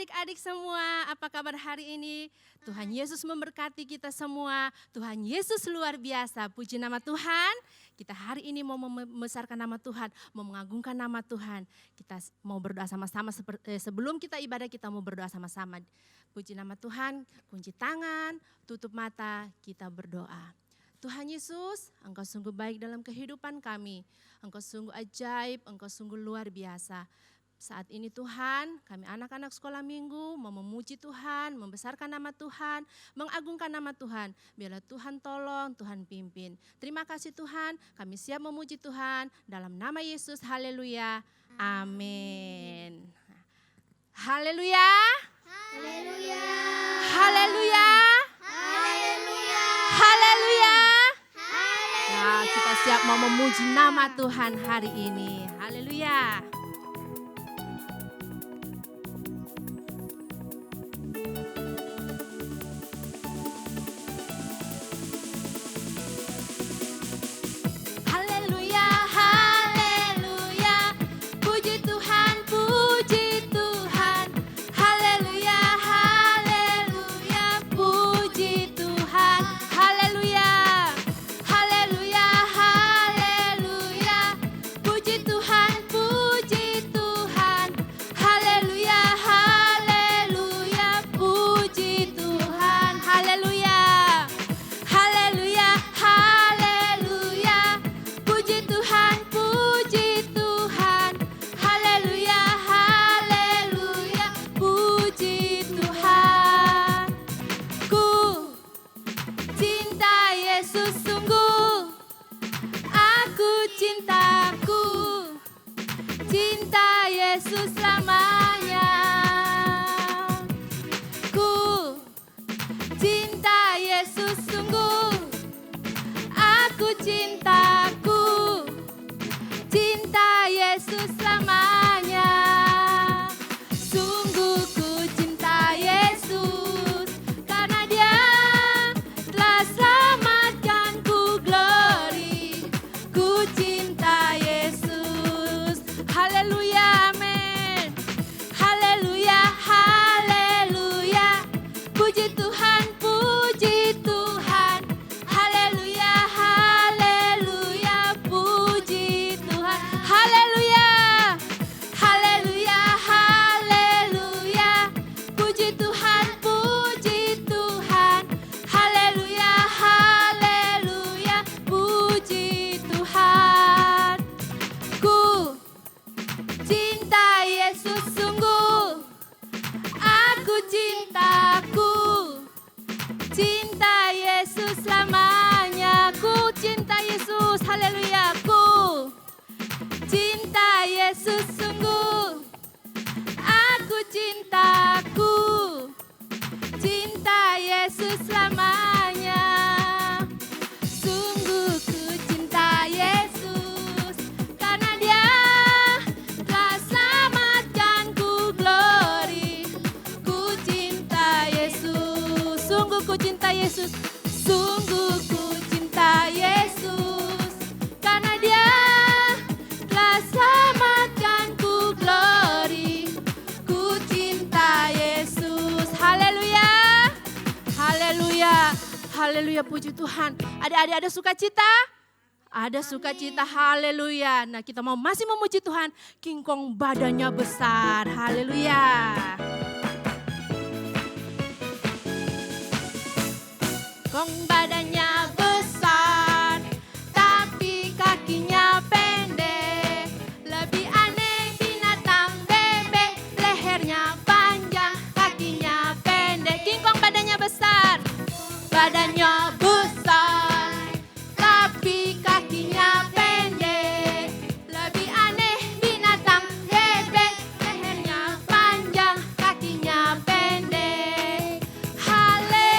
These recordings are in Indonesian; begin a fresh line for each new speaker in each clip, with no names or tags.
adik-adik semua, apa kabar hari ini? Tuhan Yesus memberkati kita semua. Tuhan Yesus luar biasa. Puji nama Tuhan. Kita hari ini mau membesarkan nama Tuhan, mau mengagungkan nama Tuhan. Kita mau berdoa sama-sama, sebelum kita ibadah kita mau berdoa sama-sama. Puji nama Tuhan, kunci tangan, tutup mata, kita berdoa. Tuhan Yesus, Engkau sungguh baik dalam kehidupan kami. Engkau sungguh ajaib, Engkau sungguh luar biasa. Saat ini Tuhan, kami anak-anak sekolah minggu mau memuji Tuhan, membesarkan nama Tuhan, mengagungkan nama Tuhan. Biarlah Tuhan tolong, Tuhan pimpin. Terima kasih Tuhan, kami siap memuji Tuhan. Dalam nama Yesus, haleluya, amin. Haleluya.
Haleluya.
Haleluya.
Haleluya.
Haleluya. Nah, kita siap mau memuji nama Tuhan hari ini. Haleluya. Haleluya, puji Tuhan. Adik-adik ada sukacita? Ada sukacita, haleluya. Nah, kita mau masih memuji Tuhan. King Kong badannya besar, haleluya. Kong badannya besar, tapi kakinya pendek. Lebih aneh binatang bebek, lehernya panjang, kakinya pendek. King Kong badannya besar. Badannya besar, tapi kakinya pendek. Lebih aneh binatang bebek, lehernya panjang, kakinya pendek. Haleluya.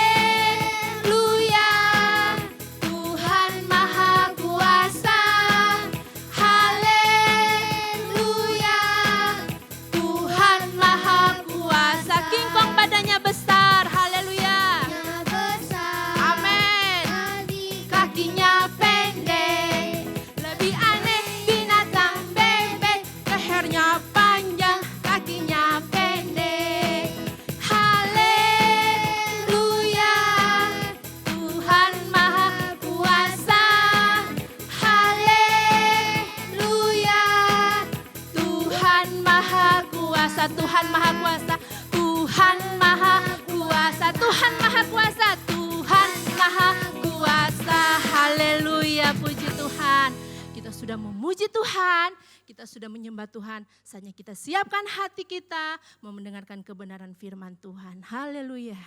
kuasa, Tuhan Maha Kuasa, Tuhan Maha Kuasa, Tuhan Maha Kuasa, Tuhan Maha Kuasa. Haleluya, puji Tuhan. Kita sudah memuji Tuhan, kita sudah menyembah Tuhan. Saatnya kita siapkan hati kita mau mendengarkan kebenaran firman Tuhan. Haleluya.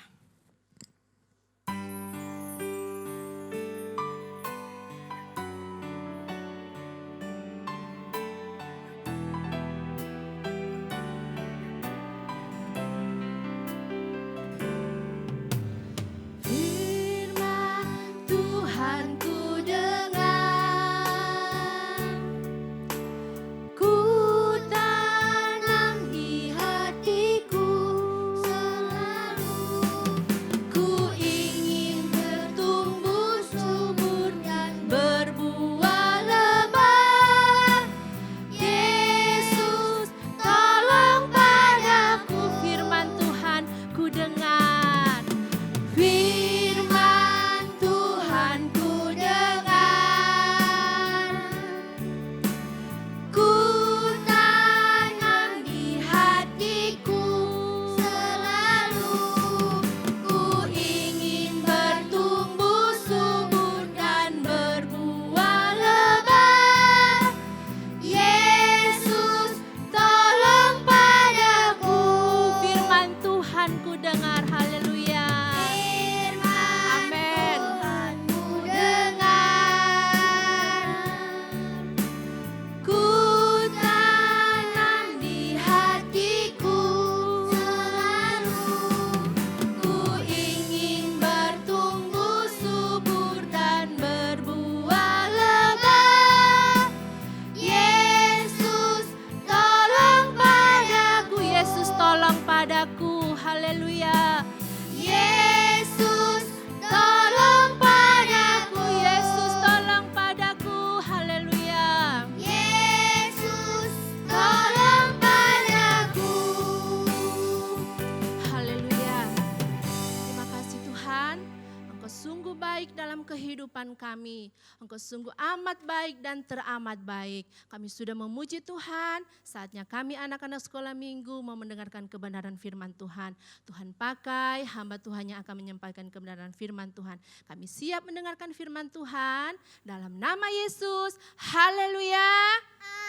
Kami, Engkau sungguh amat baik dan teramat baik. Kami sudah memuji Tuhan, saatnya kami anak-anak sekolah minggu mau mendengarkan kebenaran firman Tuhan. Tuhan pakai hamba Tuhan yang akan menyampaikan kebenaran firman Tuhan. Kami siap mendengarkan firman Tuhan dalam nama Yesus. Haleluya.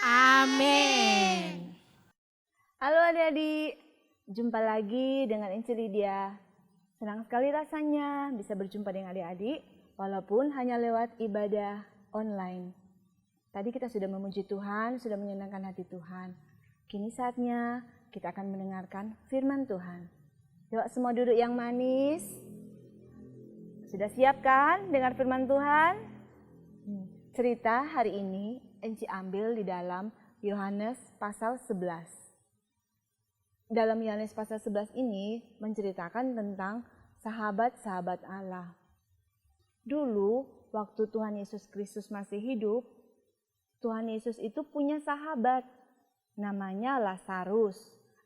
Amin.
Halo adik-adik, jumpa lagi dengan Inci Lydia. Senang sekali rasanya bisa berjumpa dengan adik-adik walaupun hanya lewat ibadah online. Tadi kita sudah memuji Tuhan, sudah menyenangkan hati Tuhan. Kini saatnya kita akan mendengarkan firman Tuhan. Yuk semua duduk yang manis. Sudah siap kan dengar firman Tuhan? Cerita hari ini Enci ambil di dalam Yohanes pasal 11. Dalam Yohanes pasal 11 ini menceritakan tentang sahabat-sahabat Allah. Dulu, waktu Tuhan Yesus Kristus masih hidup, Tuhan Yesus itu punya sahabat, namanya Lazarus.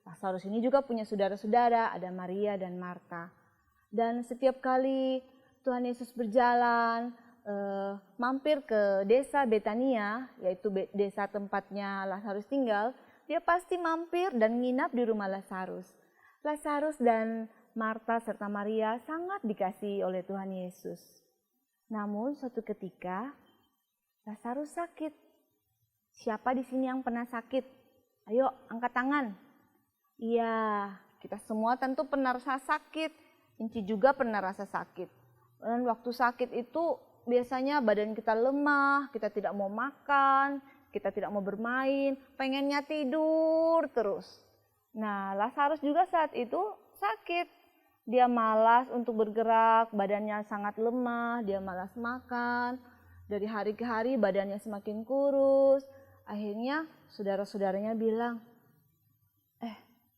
Lazarus ini juga punya saudara-saudara, ada Maria dan Marta. Dan setiap kali Tuhan Yesus berjalan, mampir ke desa Betania, yaitu desa tempatnya Lazarus tinggal, dia pasti mampir dan nginap di rumah Lazarus. Lazarus dan Marta serta Maria sangat dikasihi oleh Tuhan Yesus. Namun suatu ketika Lazarus sakit. Siapa di sini yang pernah sakit? Ayo angkat tangan. Iya, kita semua tentu pernah rasa sakit. Inci juga pernah rasa sakit. Dan waktu sakit itu biasanya badan kita lemah, kita tidak mau makan, kita tidak mau bermain, pengennya tidur terus. Nah, Lazarus juga saat itu sakit. Dia malas untuk bergerak, badannya sangat lemah, dia malas makan. Dari hari ke hari badannya semakin kurus. Akhirnya saudara-saudaranya bilang,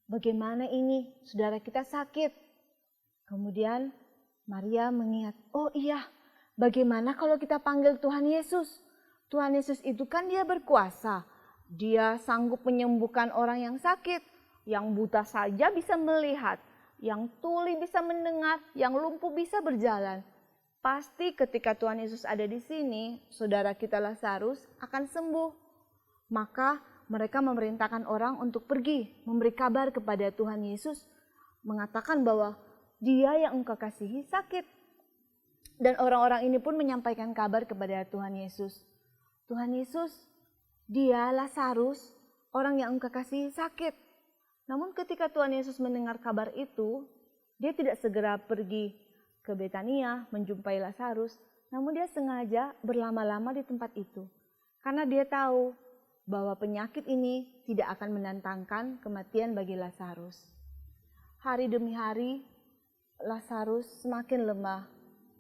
bagaimana ini? Saudara kita sakit. Kemudian Maria mengingat, oh iya, bagaimana kalau kita panggil Tuhan Yesus? Tuhan Yesus itu kan dia berkuasa. Dia sanggup menyembuhkan orang yang sakit. Yang buta saja bisa melihat. Yang tuli bisa mendengar, yang lumpuh bisa berjalan. Pasti ketika Tuhan Yesus ada di sini, saudara kita Lazarus akan sembuh. Maka mereka memerintahkan orang untuk pergi memberi kabar kepada Tuhan Yesus, mengatakan bahwa Dia yang engkau kasihi sakit. Dan orang-orang ini pun menyampaikan kabar kepada Tuhan Yesus. Tuhan Yesus, dia Lazarus, orang yang engkau kasihi sakit. Namun ketika Tuhan Yesus mendengar kabar itu, dia tidak segera pergi ke Betania menjumpai Lazarus, namun dia sengaja berlama-lama di tempat itu. Karena dia tahu bahwa penyakit ini tidak akan mendatangkan kematian bagi Lazarus. Hari demi hari, Lazarus semakin lemah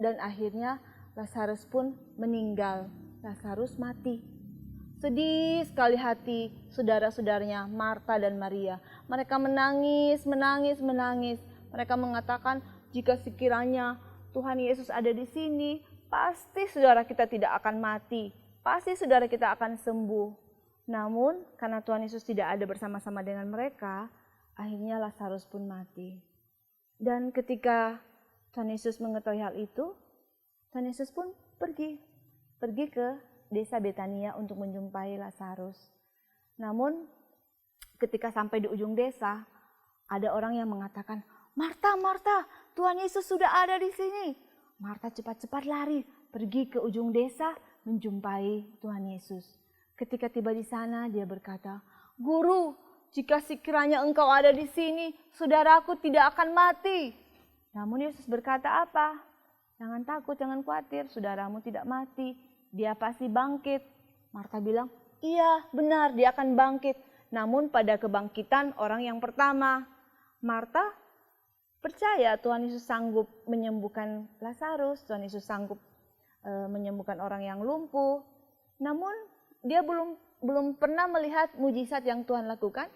dan akhirnya Lazarus pun meninggal. Lazarus mati. Sedih sekali hati saudara-saudaranya Marta dan Maria. Mereka menangis. Mereka mengatakan, jika sekiranya Tuhan Yesus ada di sini, pasti saudara kita tidak akan mati. Pasti saudara kita akan sembuh. Namun karena Tuhan Yesus tidak ada bersama-sama dengan mereka, akhirnya Lazarus pun mati. Dan ketika Tuhan Yesus mengetahui hal itu, Tuhan Yesus pun pergi ke desa Betania untuk menjumpai Lazarus. Namun ketika sampai di ujung desa, ada orang yang mengatakan, Marta, Marta, Tuhan Yesus sudah ada di sini. Marta cepat-cepat lari pergi ke ujung desa menjumpai Tuhan Yesus. Ketika tiba di sana, dia berkata, Guru, jika sekiranya engkau ada di sini, saudaraku tidak akan mati. Namun Yesus berkata apa? Jangan takut, jangan khawatir, saudaramu tidak mati. Dia pasti bangkit. Marta bilang, iya benar dia akan bangkit. Namun pada kebangkitan orang yang pertama, Marta percaya Tuhan Yesus sanggup menyembuhkan Lazarus, Tuhan Yesus sanggup menyembuhkan orang yang lumpuh. Namun dia belum pernah melihat mujizat yang Tuhan lakukan,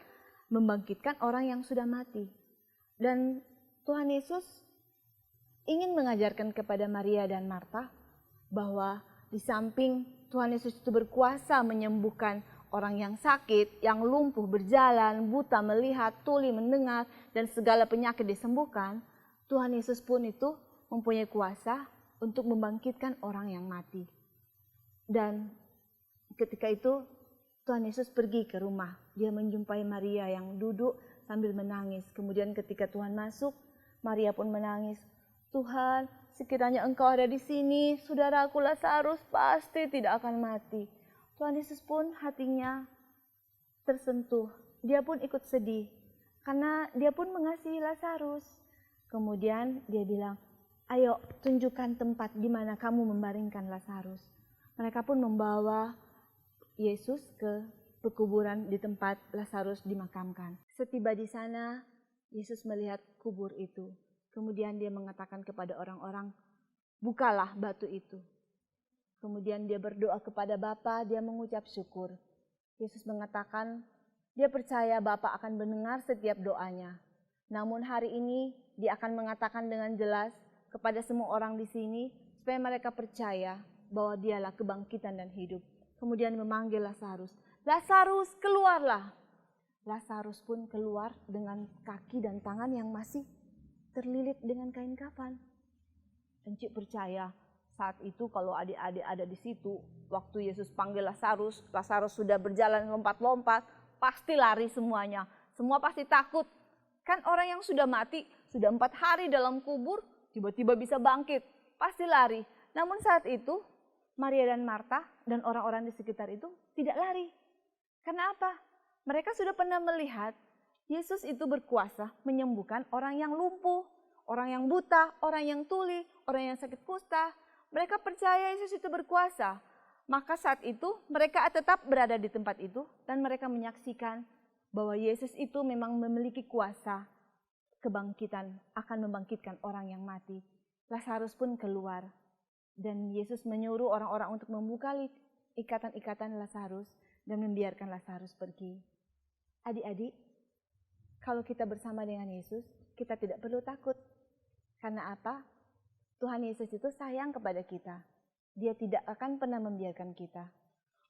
membangkitkan orang yang sudah mati. Dan Tuhan Yesus ingin mengajarkan kepada Maria dan Marta bahwa di samping Tuhan Yesus itu berkuasa menyembuhkan orang yang sakit, yang lumpuh berjalan, buta melihat, tuli mendengar, dan segala penyakit disembuhkan, Tuhan Yesus pun itu mempunyai kuasa untuk membangkitkan orang yang mati. Dan ketika itu Tuhan Yesus pergi ke rumah. Dia menjumpai Maria yang duduk sambil menangis. Kemudian ketika Tuhan masuk, Maria pun menangis. Tuhan, sekiranya engkau ada di sini, saudaraku Lazarus pasti tidak akan mati. Tuhan Yesus pun hatinya tersentuh. Dia pun ikut sedih karena dia pun mengasihi Lazarus. Kemudian dia bilang, ayo tunjukkan tempat di mana kamu membaringkan Lazarus. Mereka pun membawa Yesus ke pekuburan di tempat Lazarus dimakamkan. Setiba di sana, Yesus melihat kubur itu. Kemudian dia mengatakan kepada orang-orang, bukalah batu itu. Kemudian dia berdoa kepada Bapa, dia mengucap syukur. Yesus mengatakan, dia percaya Bapa akan mendengar setiap doanya. Namun hari ini dia akan mengatakan dengan jelas kepada semua orang di sini, supaya mereka percaya bahwa dialah kebangkitan dan hidup. Kemudian memanggil Lazarus, Lazarus keluarlah. Lazarus pun keluar dengan kaki dan tangan yang masih terlilit dengan kain kafan. Encik percaya saat itu kalau adik-adik ada di situ, waktu Yesus panggil Lazarus, Lazarus sudah berjalan lompat-lompat, pasti lari semuanya. Semua pasti takut. Kan orang yang sudah mati, sudah 4 hari dalam kubur, tiba-tiba bisa bangkit, pasti lari. Namun saat itu, Maria dan Marta dan orang-orang di sekitar itu tidak lari. Karena apa? Mereka sudah pernah melihat Yesus itu berkuasa menyembuhkan orang yang lumpuh, orang yang buta, orang yang tuli, orang yang sakit kusta. Mereka percaya Yesus itu berkuasa. Maka saat itu mereka tetap berada di tempat itu dan mereka menyaksikan bahwa Yesus itu memang memiliki kuasa kebangkitan, akan membangkitkan orang yang mati. Lazarus pun keluar. Dan Yesus menyuruh orang-orang untuk membuka ikatan-ikatan Lazarus dan membiarkan Lazarus pergi. Adik-adik, kalau kita bersama dengan Yesus, kita tidak perlu takut. Karena apa? Tuhan Yesus itu sayang kepada kita. Dia tidak akan pernah membiarkan kita.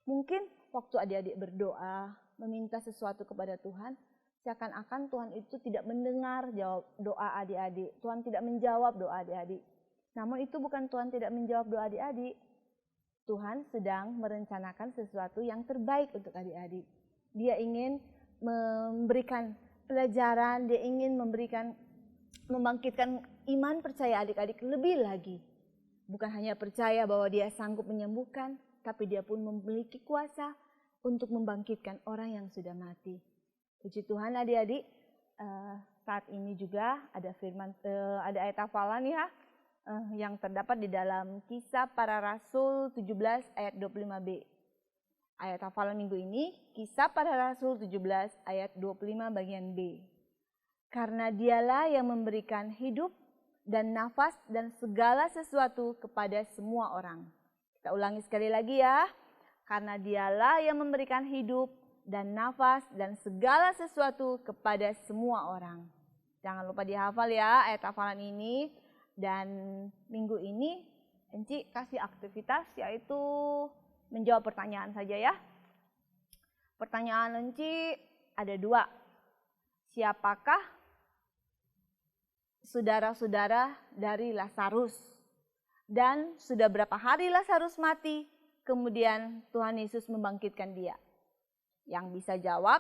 Mungkin waktu adik-adik berdoa, meminta sesuatu kepada Tuhan, seakan-akan Tuhan itu tidak mendengar doa adik-adik. Tuhan tidak menjawab doa adik-adik. Namun itu bukan Tuhan tidak menjawab doa adik-adik. Tuhan sedang merencanakan sesuatu yang terbaik untuk adik-adik. Dia ingin memberikan pelajaran, dia ingin membangkitkan iman percaya adik-adik lebih lagi. Bukan hanya percaya bahwa dia sanggup menyembuhkan, tapi dia pun memiliki kuasa untuk membangkitkan orang yang sudah mati. Puji Tuhan adik-adik, saat ini juga ada ada ayat hafalan ya, yang terdapat di dalam Kisah Para Rasul 17 ayat 25b. Ayat hafalan minggu ini, Kisah Para Rasul 17 ayat 25 bagian B. Karena dialah yang memberikan hidup dan nafas dan segala sesuatu kepada semua orang. Kita ulangi sekali lagi ya. Karena dialah yang memberikan hidup dan nafas dan segala sesuatu kepada semua orang. Jangan lupa dihafal ya ayat hafalan ini. Dan minggu ini Enci kasih aktivitas yaitu menjawab pertanyaan saja ya. Pertanyaan Enci ada 2. Siapakah saudara-saudara dari Lazarus? Dan sudah berapa hari Lazarus mati? Kemudian Tuhan Yesus membangkitkan dia. Yang bisa jawab,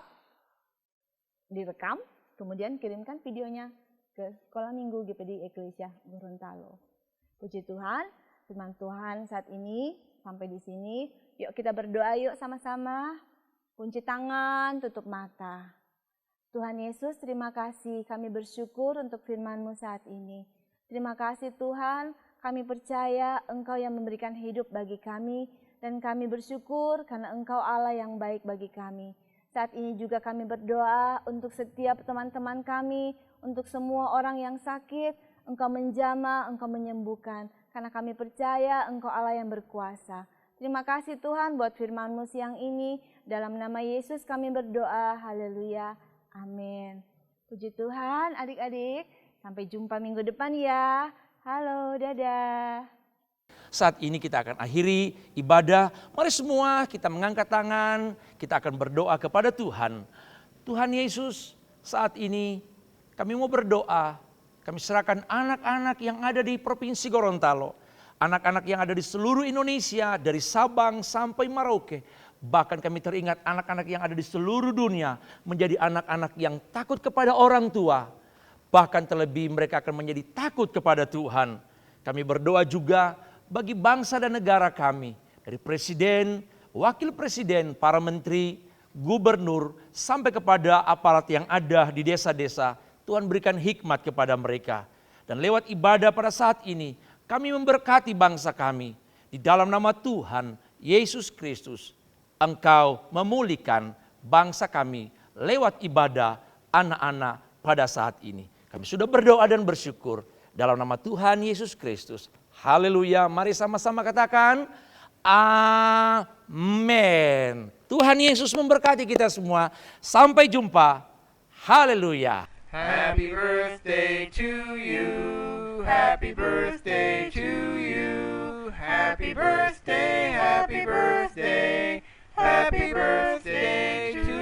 direkam, kemudian kirimkan videonya ke Sekolah Minggu GPD Eklesia Gorontalo. Puji Tuhan, firman Tuhan saat ini sampai di sini. Yuk kita berdoa yuk sama-sama. Kunci tangan, tutup mata. Tuhan Yesus, terima kasih. Kami bersyukur untuk firman-Mu saat ini. Terima kasih Tuhan, kami percaya Engkau yang memberikan hidup bagi kami. Dan kami bersyukur karena Engkau Allah yang baik bagi kami. Saat ini juga kami berdoa untuk setiap teman-teman kami, untuk semua orang yang sakit. Engkau menjamah, Engkau menyembuhkan. Karena kami percaya Engkau Allah yang berkuasa. Terima kasih Tuhan buat firman-Mu siang ini. Dalam nama Yesus kami berdoa. Haleluya. Amin. Puji Tuhan adik-adik. Sampai jumpa minggu depan ya. Halo, dadah.
Saat ini kita akan akhiri ibadah. Mari semua kita mengangkat tangan. Kita akan berdoa kepada Tuhan. Tuhan Yesus, saat ini kami mau berdoa. Kami serahkan anak-anak yang ada di Provinsi Gorontalo. Anak-anak yang ada di seluruh Indonesia, dari Sabang sampai Merauke. Bahkan kami teringat anak-anak yang ada di seluruh dunia menjadi anak-anak yang takut kepada orang tua. Bahkan terlebih mereka akan menjadi takut kepada Tuhan. Kami berdoa juga bagi bangsa dan negara kami. Dari presiden, wakil presiden, para menteri, gubernur, sampai kepada aparat yang ada di desa-desa. Tuhan berikan hikmat kepada mereka. Dan lewat ibadah pada saat ini, kami memberkati bangsa kami. Di dalam nama Tuhan Yesus Kristus, Engkau memulihkan bangsa kami lewat ibadah anak-anak pada saat ini. Kami sudah berdoa dan bersyukur dalam nama Tuhan Yesus Kristus. Haleluya, mari sama-sama katakan amin. Tuhan Yesus memberkati kita semua. Sampai jumpa. Haleluya.
Happy birthday to you. Happy birthday to you. Happy birthday, happy birthday. Happy birthday to